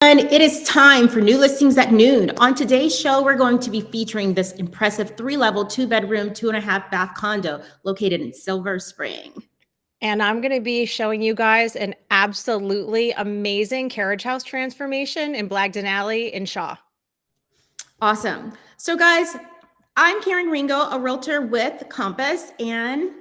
And it is time for new listings at noon. On today's show, we're going to be featuring this impressive three-level, two-bedroom, 2.5 bath condo located in Silver Spring. And I'm going to be showing you guys an absolutely amazing carriage house transformation in Blagden Alley in Shaw. Awesome. So, guys, I'm Karen Ringo, a realtor with Compass, and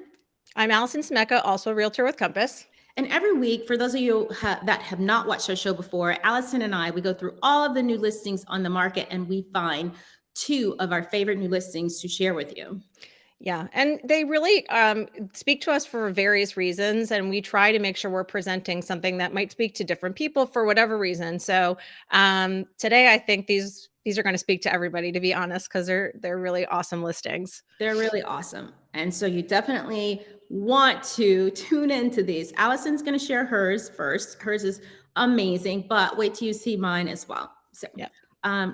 I'm Alison Scimeca, also a realtor with Compass. every week, for those of you that have not watched our show before, Allison and I, we go through all of the new listings on the market, and we find two of our favorite new listings to share with you. Yeah, and they really speak to us for various reasons, and we try to make sure we're presenting something that might speak to different people for whatever reason. So today, I think these are going to speak to everybody, to be honest, because they're really awesome listings. They're really awesome, and so you definitely want to tune into these. Allison's going to share hers first. Hers is amazing, but wait till you see mine as well. So, Yeah.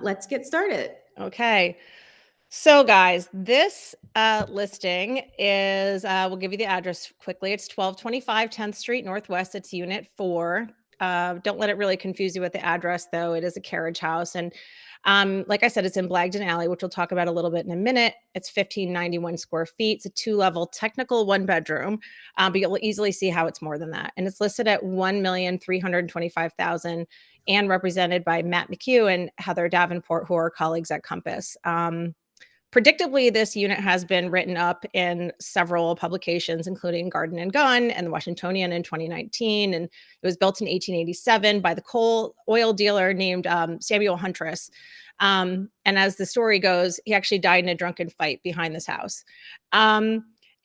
Let's get started. Okay. So guys, this listing is, we'll give you the address quickly. It's 1225 10th Street Northwest. It's Unit 4. Don't let it really confuse you with the address, though. It is a carriage house. And like I said, it's in Blagden Alley, which we'll talk about a little bit in a minute. It's 1,591 square feet. It's a two-level technical one-bedroom, but you'll easily see how it's more than that. And it's listed at $1,325,000 and represented by Matt McHugh and Heather Davenport, who are colleagues at Compass. Predictably, this unit has been written up in several publications, including Garden and Gun and the Washingtonian in 2019. And it was built in 1887 by the coal oil dealer named Samuel Huntress. And as the story goes, he actually died in a drunken fight behind this house.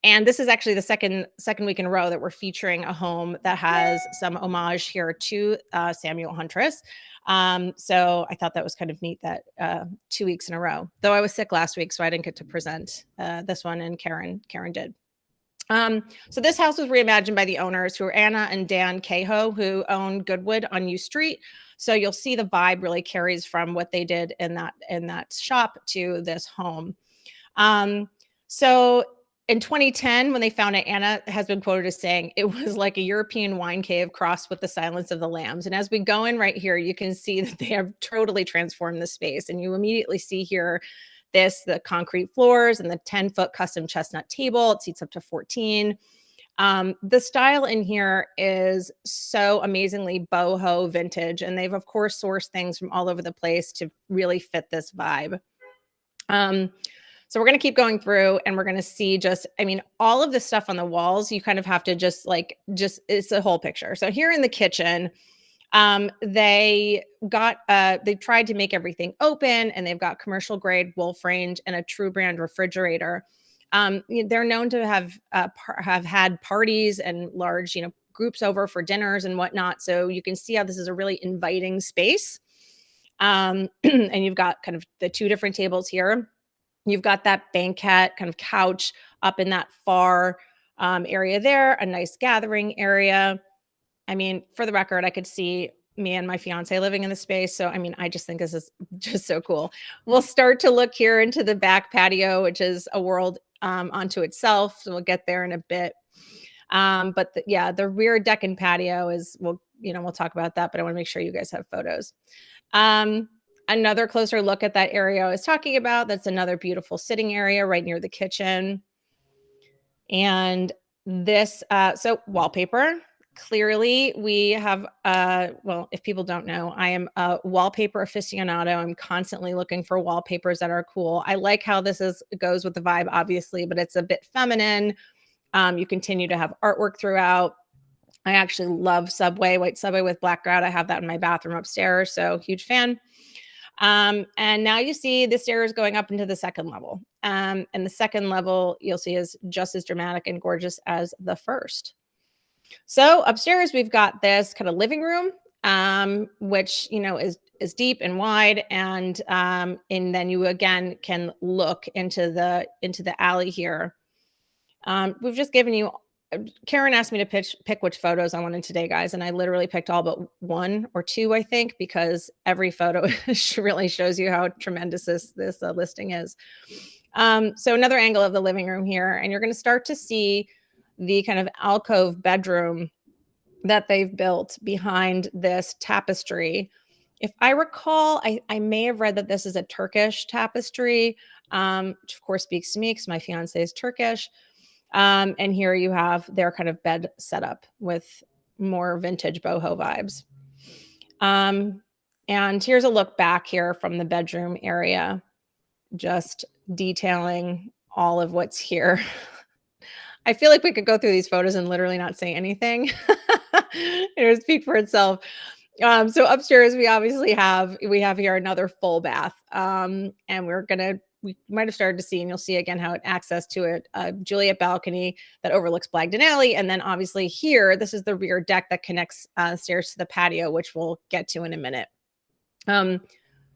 And this is actually the second week in a row that we're featuring a home that has some homage here to Samuel Huntress. So I thought that was kind of neat that 2 weeks in a row, though I was sick last week, so I didn't get to present this one, and Karen did. So this house was reimagined by the owners, who are Anna and Dan Cahoe, who own Goodwood on U Street. So you'll see the vibe really carries from what they did in that shop to this home. So in 2010, when they found it, Anna has been quoted as saying it was like a European wine cave crossed with the Silence of the Lambs. And as we go in right here, you can see that they have totally transformed the space. And you immediately see here the concrete floors and the 10-foot custom chestnut table. It seats up to 14. The style in here is so amazingly boho vintage. And they've, of course, sourced things from all over the place to really fit this vibe. So we're going to keep going through, and we're going to see all of the stuff on the walls. You kind of have to it's a whole picture. So here in the kitchen, they tried to make everything open, and they've got commercial grade wolf range and a true brand refrigerator. They're known to have had parties and large, groups over for dinners and whatnot. So you can see how this is a really inviting space. And you've got kind of the two different tables here. You've got that banquette kind of couch up in that far area there, a nice gathering area. I mean, for the record, I could see me and my fiance living in the space. So, I just think this is just so cool. We'll start to look here into the back patio, which is a world unto itself. So we'll get there in a bit. But the rear deck and patio we'll talk about that, but I want to make sure you guys have photos. Another closer look at that area I was talking about. That's another beautiful sitting area right near the kitchen. And this, so wallpaper. Clearly, we have, if people don't know, I am a wallpaper aficionado. I'm constantly looking for wallpapers that are cool. I like how goes with the vibe, obviously, but it's a bit feminine. You continue to have artwork throughout. I actually love white Subway with black grout. I have that in my bathroom upstairs, so huge fan. And now you see the stairs going up into the second level. And the second level you'll see is just as dramatic and gorgeous as the first. So upstairs, we've got this kind of living room, which, is deep and wide. And then you again can look into the alley here. We've just given you, Karen asked me to pick which photos I wanted today, guys. And I literally picked all but one or two, I think, because every photo really shows you how tremendous this listing is. So another angle of the living room here, and you're going to start to see the kind of alcove bedroom that they've built behind this tapestry. If I recall, I may have read that this is a Turkish tapestry, which of course speaks to me because my fiance is Turkish. And here you have their kind of bed setup with more vintage boho vibes. And here's a look back here from the bedroom area, just detailing all of what's here. I feel like we could go through these photos and literally not say anything. It would speak for itself. So upstairs, we obviously have here another full bath. And we might have started to see, and you'll see again how it access to it, a Juliet balcony that overlooks Blagden Alley. And then obviously here, this is the rear deck that connects stairs to the patio, which we'll get to in a minute.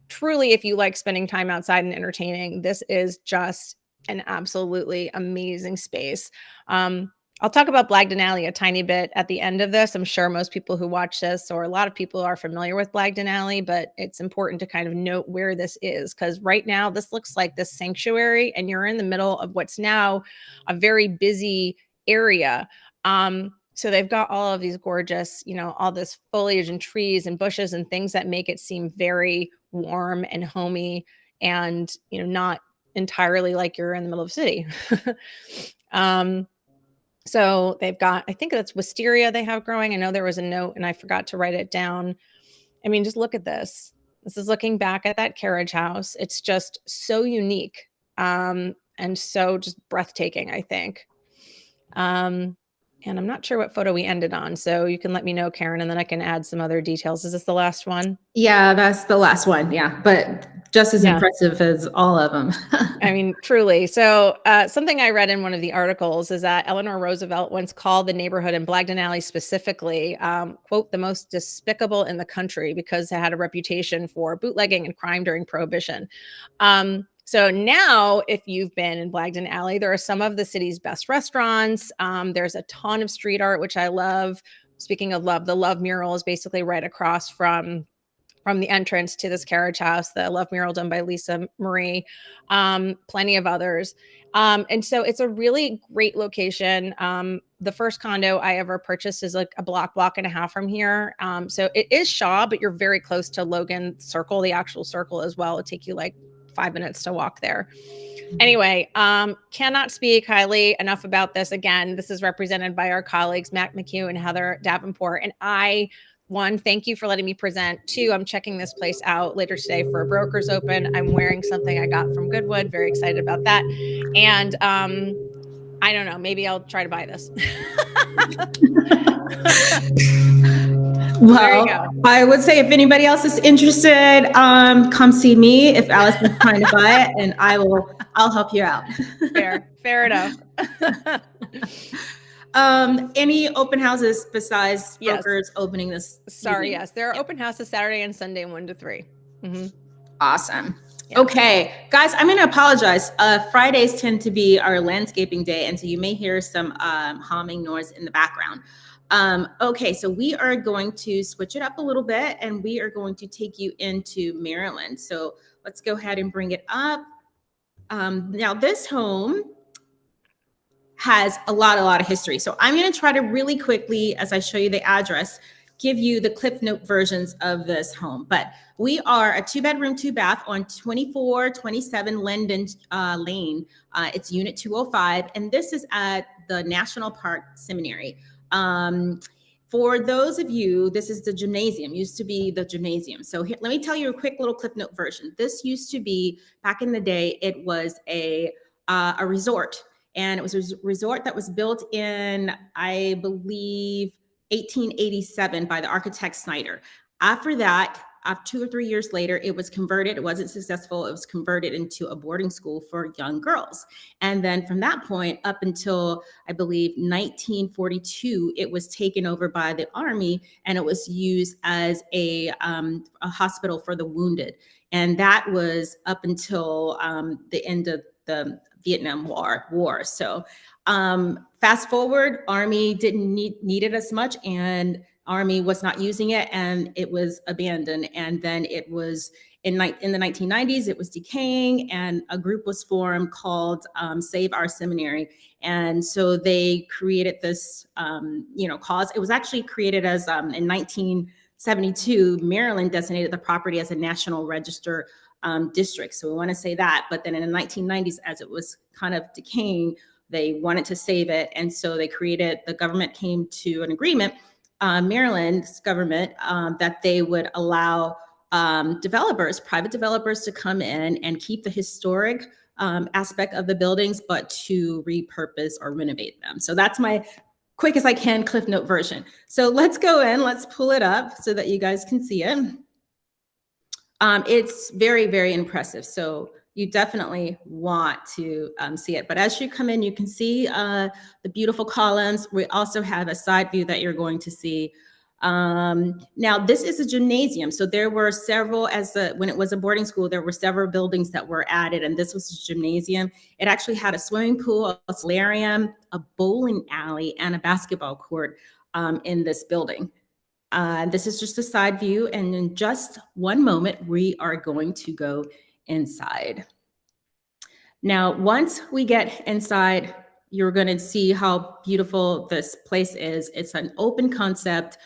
Truly, if you like spending time outside and entertaining, this is just an absolutely amazing space. I'll talk about Blagden Alley a tiny bit at the end of this. I'm sure most people who watch this, or a lot of people, are familiar with Blagden Alley, but it's important to kind of note where this is, because right now this looks like this sanctuary and you're in the middle of what's now a very busy area. So they've got all of these gorgeous, all this foliage and trees and bushes and things that make it seem very warm and homey and, not entirely like you're in the middle of the city. So they've got, I think that's wisteria they have growing. I know there was a note and I forgot to write it down. I mean, just look at this. This is looking back at that carriage house. It's just so unique, and so just breathtaking, I think. And I'm not sure what photo we ended on, so you can let me know, Karen, and then I can add some other details. Is this the last one? Yeah, that's the last one. Yeah, but just as impressive as all of them. I mean, truly. So something I read in one of the articles is that Eleanor Roosevelt once called the neighborhood in Blagden Alley specifically, quote, the most despicable in the country because it had a reputation for bootlegging and crime during Prohibition. So now, if you've been in Blagden Alley, there are some of the city's best restaurants. There's a ton of street art, which I love. Speaking of love, the Love mural is basically right across from the entrance to this carriage house, the Love mural done by Lisa Marie, plenty of others. And so it's a really great location. The first condo I ever purchased is like a block and a half from here. So it is Shaw, but you're very close to Logan Circle, the actual circle as well. It'll take you like 5 minutes to walk there. Anyway, cannot speak highly enough about this. Again, this is represented by our colleagues, Matt McHugh and Heather Davenport. And one, thank you for letting me present. Two, I'm checking this place out later today for a broker's open. I'm wearing something I got from Goodwood. Very excited about that. And I don't know, maybe I'll try to buy this. Well, I would say if anybody else is interested, come see me if Alison's trying to buy it, and I'll help you out. Fair enough. Any open houses besides brokers opening this? Sorry, evening? Yes, there are open houses Saturday and Sunday, 1 to 3. Mm-hmm. Awesome. Yeah. Okay, guys, I'm going to apologize. Fridays tend to be our landscaping day, and so you may hear some humming noise in the background. Okay, so we are going to switch it up a little bit, and we are going to take you into Maryland. So let's go ahead and bring it up. Now, this home has a lot of history. So I'm going to try to really quickly, as I show you the address, give you the Cliff Note versions of this home. But we are a 2-bedroom, 2-bath on 2427 Linden Lane. It's Unit 205, and this is at the National Park Seminary. For those of you, this is the gymnasium, used to be the gymnasium. So here, let me tell you a quick little Cliff Note version. This used to be, back in the day, it was a resort. And it was a resort that was built in, I believe, 1887 by the architect Snyder. After that, 2 or 3 years later, it was converted. It wasn't successful. It was converted into a boarding school for young girls. And then from that point up until, I believe, 1942, it was taken over by the Army, and it was used as a hospital for the wounded. And that was up until the end of the Vietnam War. So fast forward, Army didn't need it as much, and Army was not using it, and it was abandoned. And then it was in the 1990s, it was decaying, and a group was formed called Save Our Seminary. And so they created this, cause. It was actually created as in 1972, Maryland designated the property as a National Register district. So we want to say that. But then in the 1990s, as it was kind of decaying, they wanted to save it. And so the government came to an agreement, Maryland's government, that they would allow private developers to come in and keep the historic aspect of the buildings, but to repurpose or renovate them. So that's my quick as I can Cliff Note version. So let's go in, let's pull it up so that you guys can see it. It's very, very impressive. So you definitely want to see it. But as you come in, you can see the beautiful columns. We also have a side view that you're going to see. Now, this is a gymnasium. So there were several, when it was a boarding school, there were several buildings that were added, and this was a gymnasium. It actually had a swimming pool, a solarium, a bowling alley, and a basketball court in this building. This is just a side view, and in just one moment, we are going to go inside. Now, once we get inside, you're going to see how beautiful this place is. It's an open concept.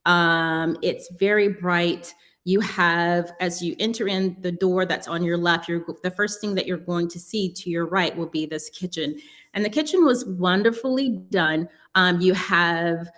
It's very bright. You have, as you enter in the door that's on your left, the first thing that you're going to see to your right will be this kitchen. And the kitchen was wonderfully done. You have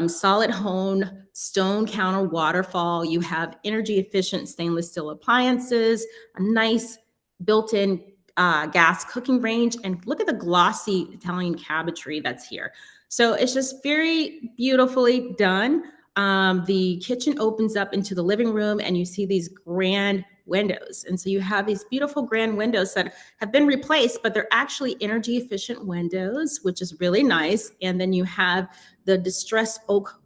solid honed stone counter waterfall. You have energy efficient stainless steel appliances, a nice built-in gas cooking range, and look at the glossy Italian cabinetry that's here. So it's just very beautifully done. The kitchen opens up into the living room, and you see these grand windows. And so you have these beautiful grand windows that have been replaced, but they're actually energy efficient windows, which is really nice. And then you have the distressed oak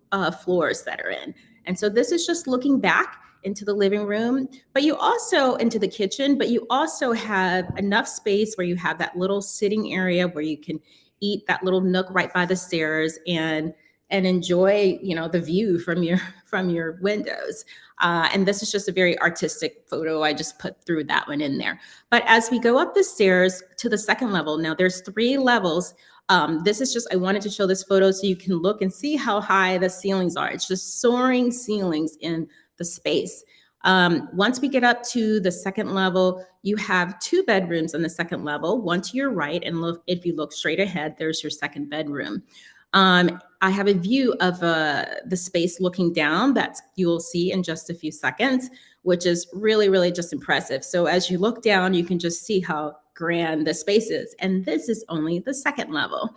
floors that are in. And so this is just looking back into the living room, but you also into the kitchen, but you also have enough space where you have that little sitting area where you can eat, that little nook right by the stairs, and enjoy, the view from your windows. And this is just a very artistic photo. I just put through that one in there. But as we go up the stairs to the second level, now there's 3 levels. This is just, I wanted to show this photo so you can look and see how high the ceilings are. It's just soaring ceilings in the space. Once we get up to the second level, you have 2 bedrooms on the second level, one to your right, and if you look straight ahead, there's your second bedroom. I have a view of the space looking down that you'll see in just a few seconds, which is really, really just impressive. So as you look down, you can just see how grand the space is. And this is only the second level.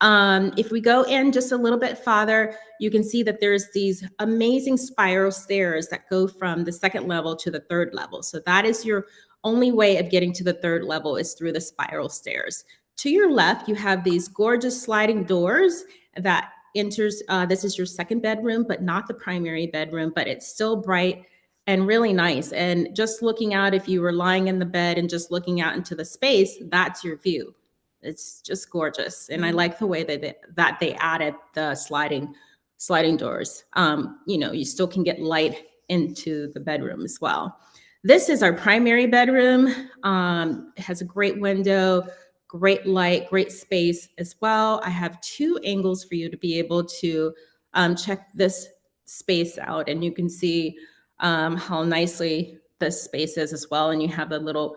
If we go in just a little bit farther, you can see that there's these amazing spiral stairs that go from the second level to the third level. So that is your only way of getting to the third level, is through the spiral stairs. To your left, you have these gorgeous sliding doors that enters, this is your second bedroom, but not the primary bedroom, but it's still bright and really nice. And just looking out, if you were lying in the bed and just looking out into the space, that's your view. It's just gorgeous. And I like the way that they added the sliding doors. You still can get light into the bedroom as well. This is our primary bedroom. It has a great window, great light, great space as well. I have 2 angles for you to be able to check this space out, and you can see how nicely this space is as well. And you have a little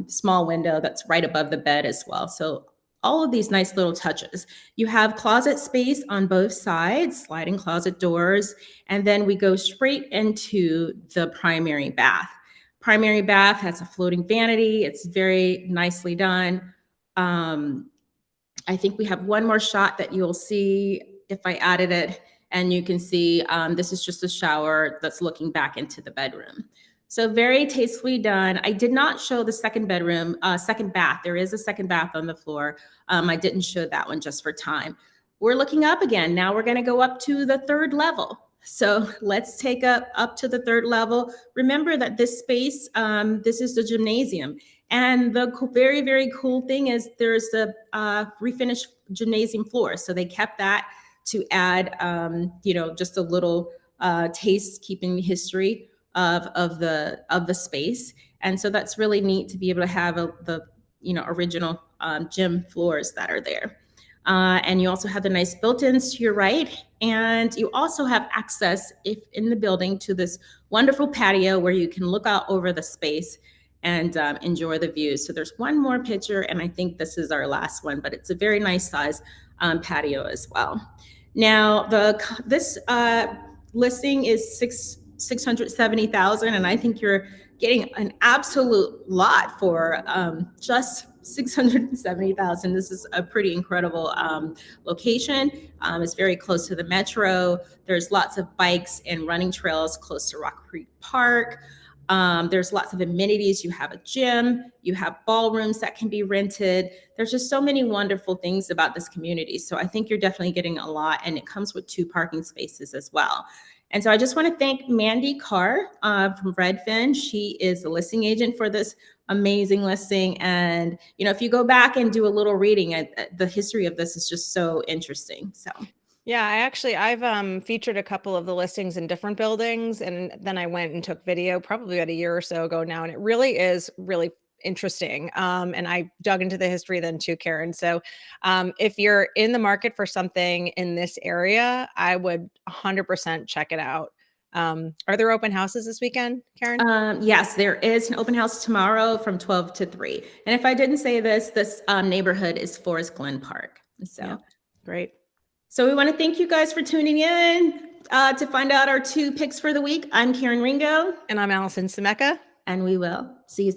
small window that's right above the bed as well. So all of these nice little touches. You have closet space on both sides, sliding closet doors, and then we go straight into the primary bath. Primary bath has a floating vanity. It's very nicely done. I think we have one more shot that you'll see if I added it, and you can see this is just a shower that's looking back into the bedroom. So very tastefully done. I did not show the second bedroom, second bath. There is a second bath on the floor. I didn't show that one just for time. We're looking up again. Now we're going to go up to the third level. So let's take up to the third level. Remember that this space, this is the gymnasium. And the very, very cool thing is there's the refinished gymnasium floor. So they kept that to add, just a little taste, keeping history of the space. And so that's really neat to be able to have the original gym floors that are there. And you also have the nice built-ins to your right. And you also have access, if in the building, to this wonderful patio where you can look out over the space and enjoy the views. So there's one more picture, and I think this is our last one, but it's a very nice size patio as well. Now, this listing is 670,000, and I think you're getting an absolute lot for just 670,000. This is a pretty incredible location. It's very close to the metro. There's lots of bikes and running trails close to Rock Creek Park. There's lots of amenities. You have a gym, you have ballrooms that can be rented. There's just so many wonderful things about this community. So I think you're definitely getting a lot, and it comes with 2 parking spaces as well. And so I just want to thank Mandy Carr from Redfin. She is the listing agent for this amazing listing. And, you know, if you go back and do a little reading, the history of this is just so interesting. So. Yeah, I've featured a couple of the listings in different buildings, and then I went and took video probably about a year or so ago now, and it really is really interesting. And I dug into the history then too, Karen. So if you're in the market for something in this area, I would 100% check it out. Are there open houses this weekend, Karen? Yes, there is an open house tomorrow from 12 to 3. And if I didn't say this, this neighborhood is Forest Glen Park. So yeah, great. So we want to thank you guys for tuning in to find out our 2 picks for the week. I'm Karen Ringo. And I'm Alison Scimeca. And we will see you soon.